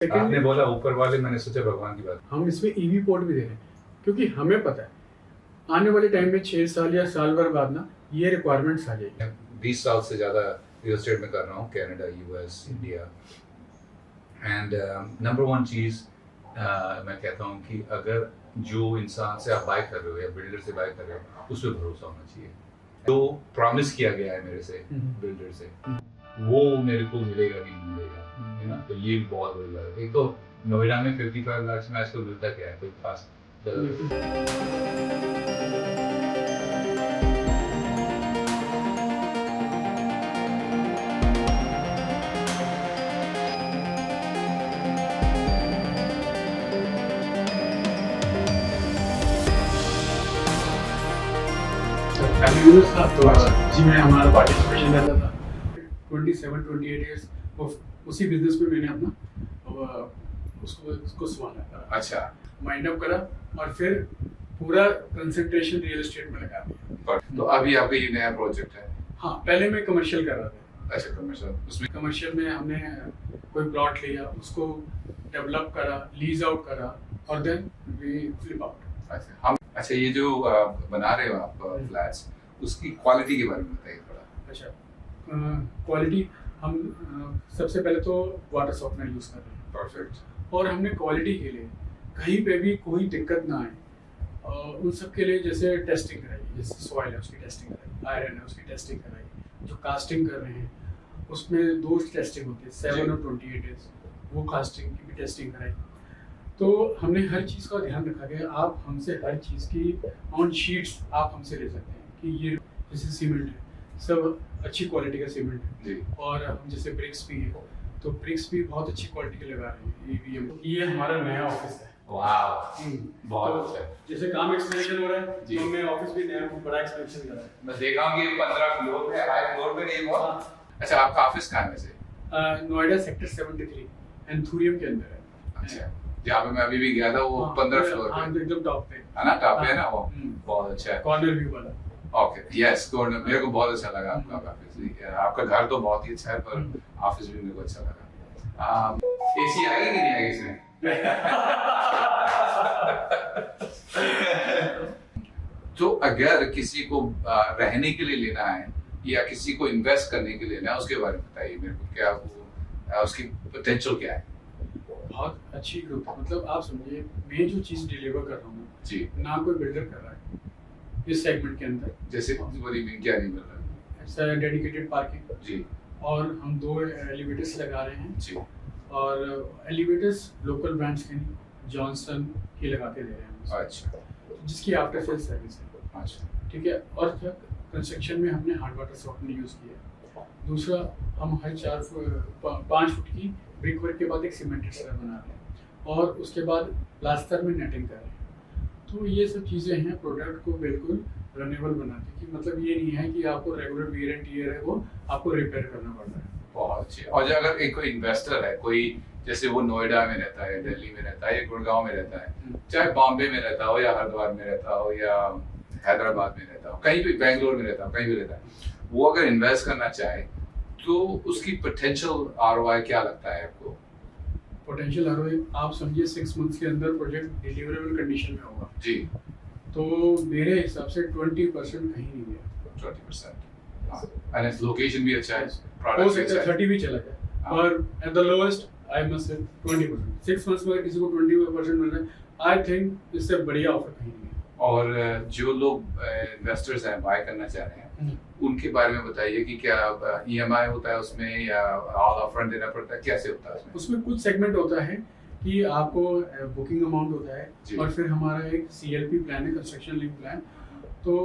आपने बोला ऊपर वाले, मैंने सोचा भगवान की बात। हम इसमें ईवी पोर्ट भी दे रहे हैं क्योंकि हमें पता है आने वाले टाइम में 6 साल या साल भर बाद ना ये रिक्वायरमेंट्स आ जाएगी। 20 साल से ज़्यादा रियल एस्टेट में कर रहा हूँ, Canada, US, India. And number one चीज़ मैं कहता हूँ कि अगर जो इंसान से आप बाय कर रहे हो या बिल्डर से बाय कर रहे हो, उस पर भरोसा होना चाहिए। जो प्रॉमिस किया गया है मेरे से बिल्डर से, वो मेरे को मिलेगा कि नहीं मिलेगा, है ना। तो ये बहुत बड़ी बात है। एक तो नोएडा में 55 लाख में आजकल मिलता क्या है, कोई खास था तो जी में हमारा पार्टिसिपेशन रहता था। 27-28 इयर्स उसी बिजनेस में मैंने अपना उसको संभाला था। अच्छा, माइंड अप करा और फिर पूरा कंसंट्रेशन रियल एस्टेट में लगा दिया। तो अभी आपका ये नया प्रोजेक्ट है? हाँ, पहले मैं कमर्शियल कर रहा था। अच्छा, कमर्शियल। उसमें कमर्शियल में हमने कोई प्लॉट लिया, उसको डेवलप करा, लीज आउट करा और देन वी फ्लिप आउट। अच्छा, ये जो बना रहे हो आप फ्लैट्स, उसकी क्वालिटी के बारे में बताइए थोड़ा। अच्छा, क्वालिटी हम सबसे पहले तो वाटर सॉफ्टनर यूज कर रहे हैं। परफेक्ट। और हमने क्वालिटी के लिए कहीं पे भी कोई दिक्कत ना आए उन सब के लिए जैसे टेस्टिंग कराई, जैसे सॉइल है उसकी टेस्टिंग कराई, आयरन है उसकी टेस्टिंग कराई, जो कास्टिंग कर रहे हैं उसमें 2 टेस्टिंग होती है, 7 और 28 डेज, वो कास्टिंग की भी टेस्टिंग कराई। तो हमने हर चीज़ का ध्यान रखा कि आप हमसे हर चीज़ की ऑन शीट्स आप हमसे ले सकते हैं कि ये जैसे सीमेंट है, सब अच्छी क्वालिटी का सीमेंट है जी। और हम जैसे ब्रिक्स भी है, तो ब्रिक्स भी बहुत अच्छी क्वालिटी के लगा रहे हैं EVM। ये हमारा नया ऑफिस है। वाह, बहुत तो अच्छा। जैसे काम एक्सपेंशन हो रहा है जी। तो हमने ऑफिस भी नया बड़ा एक्सपेंशन करा है। मैं देख रहा हूँ कि 15 फ्लोर पे, हाई फ्लोर पे नहीं हुआ। अच्छा, आपका ऑफिस कहाँ है वैसे? नोएडा सेक्टर 73 एंथुरियम के अंदर है। अच्छा, जहाँ पे मैं अभी भी गया था वो 15 फ्लोर हाँ, पे एकदम टॉप पे है ना, टॉप पे है ना वो। बहुत अच्छा है, कॉर्नर व्यू वाला। Okay, yes, corner. मेरे को बहुत अच्छा लगा आपका ऑफिस। आपका घर तो बहुत ही अच्छा है, पर ऑफिस भी मेरे को अच्छा लगा। एसी आएगी कि नहीं आएगी इसमें? तो अगर किसी को रहने के लिए लेना है या किसी को इन्वेस्ट करने के लिए लेना है, उसके बारे में बताइए मेरे को। क्या वो उसकी पोटेंशियल क्या है? बहुत अच्छी ग्रुप है। मतलब आप समझिए, मैं जो चीज़ डिलीवर कर रहा हूँ जी, ना कोई बिल्डर कर रहा है इस सेगमेंट के अंदर। जैसे क्या नहीं मिल रहा ऐसा डेडिकेटेड पार्किंग जी, और हम 2 एलिवेटर्स लगा रहे हैं जी। और एलिवेटर्स लोकल ब्रांड्स के नहीं, जॉनसन के लगा के दे रहे हैं अच्छा, जिसकी आफ्टर सेल सर्विस है। अच्छा, ठीक है। और कंस्ट्रक्शन में हमने हार्ड वाटर सॉफ्टनर यूज़ किया है। दूसरा, हम हर 5 फुट की ब्रिक वर्क के बाद एक सीमेंटेड स्लैब बना रहे हैं और उसके बाद प्लास्टर में नेटिंग कर रहे हैं। तो ये सब चीज़ें हैं प्रोडक्ट को बिल्कुल रनेबल बनाती कि मतलब ये नहीं है कि आपको रेगुलर वियर एंड टियर है वो आपको रिपेयर करना पड़ रहा है। बहुत अच्छे। और जो अगर एक कोई इन्वेस्टर है, कोई जैसे वो नोएडा में रहता है, दिल्ली में रहता है या गुड़गांव में रहता है, चाहे बॉम्बे में रहता हो या हरिद्वार में रहता हो या हैदराबाद में रहता हो, कहीं भी, बैंगलोर में रहता हो, कहीं भी रहता है, वो अगर इन्वेस्ट करना चाहे तो उसकी पोटेंशियल ROI क्या लगता है आपको? पोटेंशियल ROI आप समझिए 6 मंथ्स के अंदर प्रोजेक्ट डिलीवरेबल कंडीशन में होगा जी। तो मेरे हिसाब से 20% कहीं नहीं गया। 20%। एंड लोकेशन भी अच्छा है, हो प्रोडक्ट भी सकता है अच्छा है। 30 भी चला जाए और at the lowest I must say 20%। 6 months में अगर किसी को 20% मिल रहा है, आई थिंक इससे बढ़िया ऑफर कहीं नहीं है। और जो लोग इन्वेस्टर्स हैं, बाय करना चाह रहे हैं, उनके बारे में बताइए कि क्या EMI होता है उसमें या ऑल अपफ्रंट देना पड़ता है, कैसे होता है उसमें? उसमें कुछ सेगमेंट होता है कि आपको बुकिंग अमाउंट होता है और फिर हमारा एक CLP प्लान है, कंस्ट्रक्शन लिंक प्लान। तो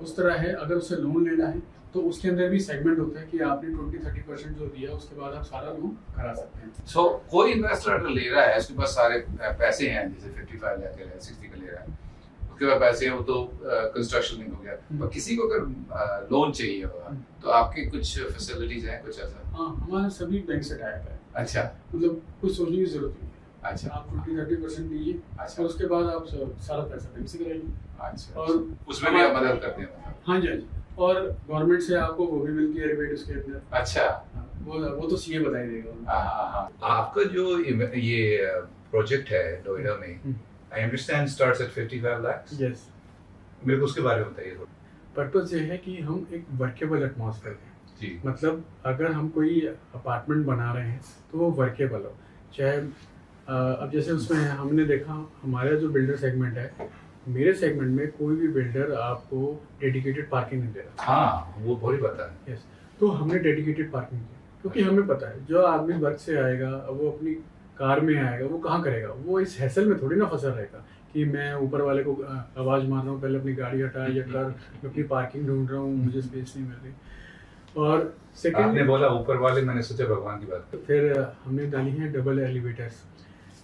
उस तरह है। अगर उसे लोन लेना है तो उसके अंदर भी सेगमेंट होता है कि आपने 20-30% जो दिया उसके बाद आप सारा लोन करा सकते हैं। सो कोई इन्वेस्टर अगर ले रहा है, उसके पास सारे पैसे हैं, जैसे 55 लाख का, 60 का ले रहा है, उसके पास पैसे हैं, वो तो कंस्ट्रक्शन लिंक हो गया। पर किसी को अगर लोन चाहिए होगा तो आपकी कुछ फैसिलिटीज हैं, कुछ ऐसा? हाँ, हमारा सभी बैंक से टाइप है। अच्छा, मतलब कुछ सोचने की जरूरत नहीं है। अच्छा, आप 20-30% दीजिए अच्छा, और उसके बाद आप सारा पैसा बैंक से कराइए। अच्छा। और उसमें भी आप मदद करते हैं मतलब? हाँ जी, हाँ जी। और गवर्नमेंट से आपको वो भी मिलती है रिबेट उसके अंदर। अच्छा, हाँ। वो तो सीए बता ही देगा। हाँ, आपका जो ये प्रोजेक्ट है नोएडा में, I understand starts at 55 lakh. Yes, मेरे को उसके बारे में बताइए थोड़ा। पर्पस ये है कि हम एक वर्केबल एटमॉस्फेयर दें। जी। मतलब अगर हम कोई अपार्टमेंट बना रहे हैं तो वो वर्केबल हो, चाहे अब जैसे उसमें हमने देखा हमारा जो बिल्डर सेगमेंट है, मेरे सेगमेंट में कोई भी बिल्डर आपको डेडिकेटेड पार्किंग नहीं दे रहा। हाँ, वो बहुत पता है। यस, तो हमने डेडिकेटेड पार्किंग की, क्योंकि हमें पता है जो आदमी वर्क से आएगा वो अपनी कार में आएगा, वो कहाँ करेगा, वो इस हैसल में थोड़ी ना फंसा रहेगा कि मैं ऊपर वाले को आवाज़ मार रहा हूँ पहले अपनी गाड़ी हटा या कर, मैं अपनी पार्किंग ढूंढ रहा हूँ, मुझे स्पेस नहीं मिल रही। और सेकंड, आपने बोला ऊपर वाले, मैंने सोचा भगवान की बात कर। फिर हमने डाली हैं डबल एलिवेटर्स,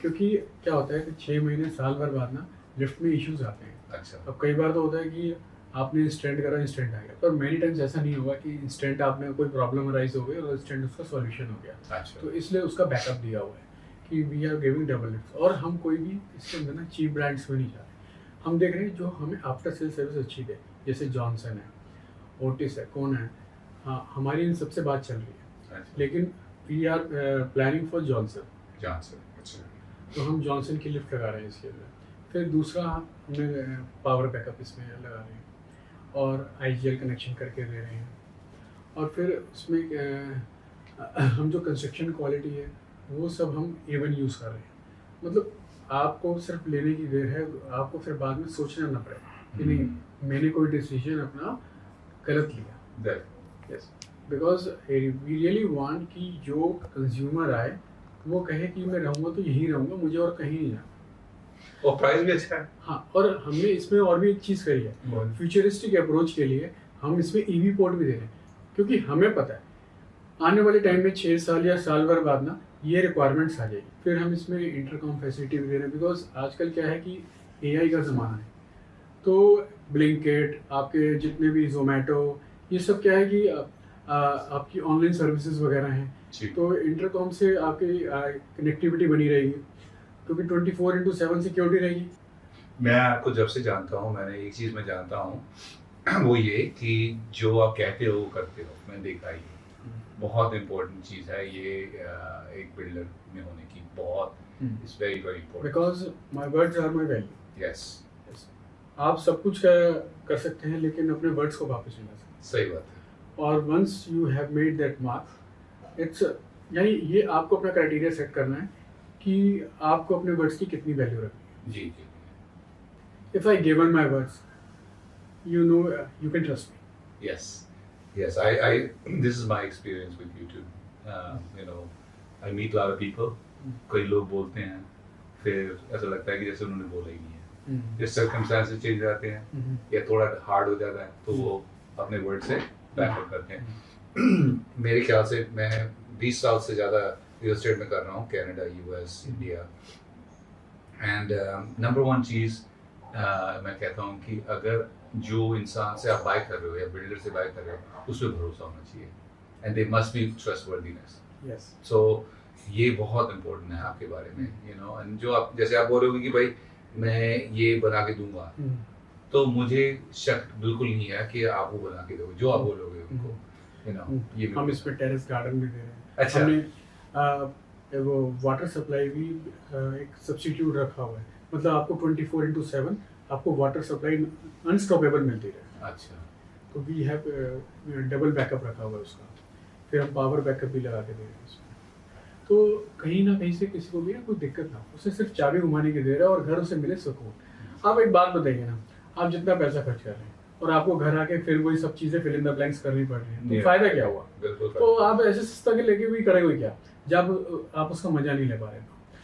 क्योंकि क्या होता है कि 6 महीने साल भर बाद ना लिफ्ट में इश्यूज आते हैं। अच्छा। अब कई बार तो होता है कि आपने इंस्टेंट करा, इंस्टेंट आ गया, पर मेनी टाइम्स ऐसा नहीं होगा कि इंस्टेंट आपने कोई प्रॉब्लम अराइज हो गई और इंस्टेंट उसका सॉल्यूशन हो गया। अच्छा। तो इसलिए उसका बैकअप दिया हुआ है कि we are giving double lift. और हम कोई भी इसके अंदर ना चीप ब्रांड्स में नहीं जा रहे, हम देख रहे हैं जो हमें आफ्टर सेल सर्विस अच्छी दे, जैसे जॉनसन है, ओटिस है, कौन है, हाँ हमारी इन सबसे बात चल रही है। अच्छा। लेकिन we are planning for Johnson, अच्छा। तो हम जॉनसन की लिफ्ट लगा रहे हैं इसके अंदर। फिर दूसरा हमने पावर बैकअप इसमें लगा रहे हैं और आईजीएल कनेक्शन करके दे रहे हैं। और फिर उसमें हम जो कंस्ट्रक्शन क्वालिटी है वो सब हम A1 यूज़ कर रहे हैं। मतलब आपको सिर्फ लेने की देर है, आपको फिर बाद में सोचना ना पड़े कि नहीं मैंने कोई डिसीजन अपना गलत लिया। Yes, because we really want कि जो कंज्यूमर आए वो कहे कि मैं रहूँगा तो यहीं रहूँगा, मुझे और कहीं नहीं जाना। और प्राइस भी अच्छा है। हाँ, और हमने इसमें और भी एक चीज़ करी है, फ्यूचरिस्टिक अप्रोच के लिए हम इसमें ईवी पोर्ट भी दे रहे हैं, क्योंकि हमें पता है आने वाले टाइम में 6 साल या साल भर बाद ना ये रिक्वायरमेंट्स आ जाएगी। फिर हम इसमें इंटरकॉम फैसिलिटी भी दे रहे हैं, बिकॉज आजकल क्या है कि AI का ज़माना है। तो ब्लिंकिट, आपके जितने भी जोमेटो, ये सब क्या है कि आपकी ऑनलाइन सर्विसेज वगैरह हैं, तो इंटरकॉम से आपकी कनेक्टिविटी बनी रहेगी, क्योंकि 24/7 सिक्योरिटी रहेगी। मैं आपको जब से जानता हूँ, मैंने एक चीज़ मैं जानता हूँ वो ये कि जो आप कहते हो वो करते हो, मैंने देखा ही बहुत इम्पोर्टेंट चीज़ है ये एक बिल्डर में होने की, बहुत it's very very important, because my words are my value. Yes. आप सब कुछ कर सकते हैं लेकिन अपने वर्ड्स को वापस नहीं ला सकते। सही बात है। और once you have made that mark, it's यानी ये आपको अपना क्राइटेरिया सेट करना है कि आपको अपने वर्ड्स की कितनी वैल्यू रखनी है। जी। If I given my words, you know, you can trust me. Yes. I this is my experience with YouTube. You know, I meet a lot of people. कई लोग बोलते हैं, फिर ऐसा लगता है कि जैसे उन्होंने बोला ही नहीं है। जैसे सर्कमस्टेंसेस चेंज आते हैं या थोड़ा हार्ड हो जाता है तो वो अपने वर्ड से बैकअप करते हैं। मेरे ख्याल से मैं 20 साल से ज़्यादा रियल एस्टेट में कर रहा हूँ, Canada, US, India. And number 1 चीज़ मैं कहता हूँ कि अगर जो इंसान से आप बाय कर रहे हो या बिल्डर से बाय कर रहे हो उस पर भरोसा होना चाहिए, and they must be trustworthiness. Yes, so ये बहुत इम्पोर्टेंट है आपके बारे में, यू नो। एंड जो आप जैसे आप बोलोगे कि भाई मैं ये बना के दूंगा, तो मुझे शक बिल्कुल नहीं है कि आप वो बना के दोगे जो आप बोलोगे उनको, यू नो। ये हम इसमें टेरेस गार्डन भी दे रहे हैं। अच्छा। हमने वो वाटर सप्लाई भी एक सब्स्टिट्यूट रखा हुआ है, मतलब आपको 24/7 आपको वाटर सप्लाई अनस्टॉपेबल मिलती रहे। अच्छा। तो वी हैव डबल बैकअप रखा हुआ है उसका। फिर हम पावर बैकअप भी लगा के दे रहे हैं उसमें, तो कहीं ना कहीं से किसी को भी ना कोई दिक्कत ना हो, उसे सिर्फ चाबी घुमाने की देर है और घर उसे मिले सुकून। आप एक बात बताइए ना, आप जितना पैसा खर्च कर रहे हैं और आपको घर आके फिर वही सब चीज़ें फिल इन द ब्लैंक्स करनी पड़ रही है, तो फायदा क्या हुआ? तो आप ऐसे सस्ता के लेके भी करेंगे क्या जब आप उसका मजा नहीं ले पा रहे?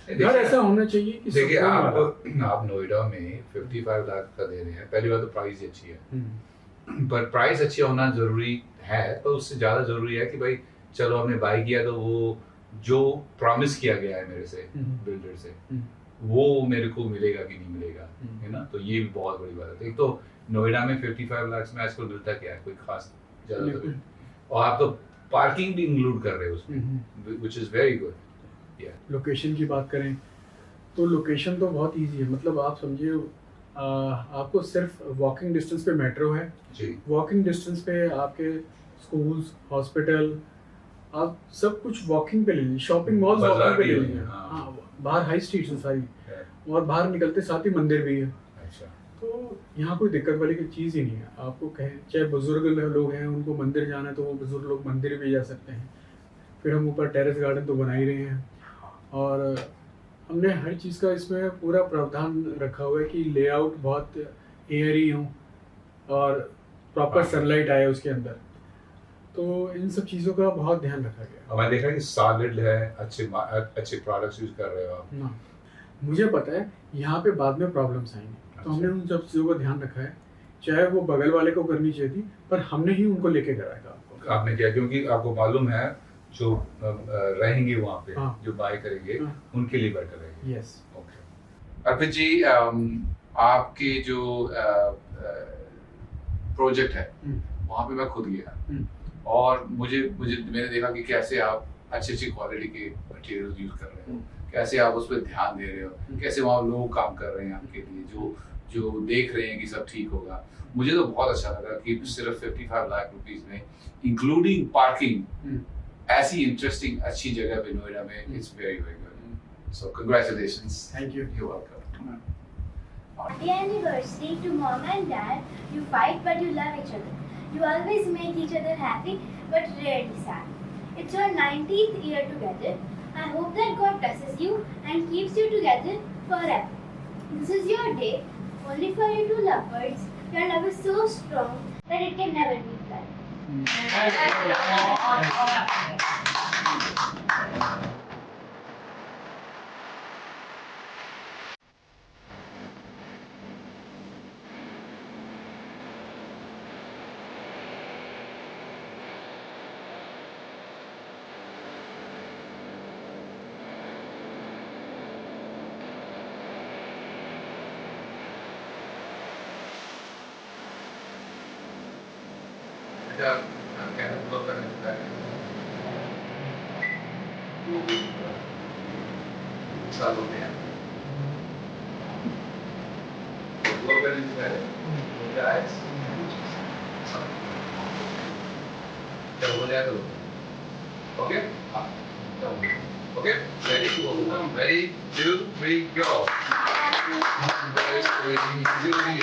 घर ऐसा होना चाहिए कि देखिए आप नोएडा में 55 लाख का दे रहे हैं, पहली बात तो प्राइस ही अच्छी है, पर प्राइस अच्छी होना जरूरी है, पर उससे ज़्यादा जरूरी है कि भाई चलो हमने बाय किया तो वो जो प्रॉमिस किया गया है मेरे से बिल्डर से वो मेरे को मिलेगा कि नहीं मिलेगा, है ना। तो ये भी बहुत बड़ी बात है। एक तो नोएडा में 55 लाख में आजकल मिलता क्या है, कोई खास ज़्यादा तो, और आप तो पार्किंग भी इंक्लूड कर रहे हो उसमें, which is very good. Location की बात करें तो लोकेशन तो बहुत इजी है, मतलब आप समझिए आपको सिर्फ वॉकिंग डिस्टेंस पे मेट्रो है जी, वॉकिंग डिस्टेंस पे आपके स्कूल्स, हॉस्पिटल आप सब कुछ वॉकिंग पे ले लीजिए, शॉपिंग मॉल्स बाजार वॉकिंग पे भी ले हो लीजिए। गए, हाँ। हाँ, बाहर हाई स्ट्रीट्स हैं सारी, है। और बाहर निकलते साथ ही मंदिर भी है। अच्छा। तो यहाँ कोई दिक्कत वाली कोई चीज़ ही नहीं है। आपको कहें चाहे बुजुर्ग लोग हैं, उनको मंदिर जाना है तो वो बुजुर्ग लोग मंदिर भी जा सकते हैं। फिर हम ऊपर टेरेस गार्डन तो बना ही रहे हैं, और हमने हर चीज़ का इसमें पूरा प्रावधान रखा हुआ है कि लेआउट बहुत एयरी हो और प्रॉपर सनलाइट आए उसके अंदर। तो इन सब चीज़ों का बहुत ध्यान रखा गया है। और मैंने देखा कि सॉलिड है, अच्छे प्रोडक्ट्स यूज कर रहे हो आप। हाँ, मुझे पता है यहाँ पे बाद में प्रॉब्लम्स आएंगी, तो हमने उन सब चीज़ों का ध्यान रखा है। चाहे वो बगल वाले को करनी चाहिए थी, पर हमने ही उनको लेके कराया था आपको। आपने किया क्योंकि आपको मालूम है जो रहेंगे वहाँ पे, हाँ। जो बाय करेंगे, हाँ। उनके लिए बेटर रहेगी। यस। ओके। अर्पित जी, आपके जो प्रोजेक्ट है वहाँ पे मैं खुद गया और मैंने देखा कि कैसे आप अच्छी क्वालिटी के मटेरियल यूज कर रहे हो, कैसे आप उस पर ध्यान दे रहे हो, कैसे वहाँ लोग काम कर रहे हैं आपके लिए, जो देख रहे हैं कि सब ठीक होगा। मुझे तो बहुत अच्छा लगा कि सिर्फ 55 लाख रुपीस में इंक्लूडिंग पार्किंग ऐसी इंटरेस्टिंग अच्छी जगह पे नोएडा में, it's very very good. So congratulations. Thank you. You welcome. Happy anniversary to mom and dad. You fight but you love each other. You always make each other happy but rarely sad. It's your 90th year together. I hope that God blesses you and keeps you together forever. This is your day, only for you two lovebirds. Your love is so strong that it can never be done. Okay? Okay? Ready, 2, 3, go. Very, very, very,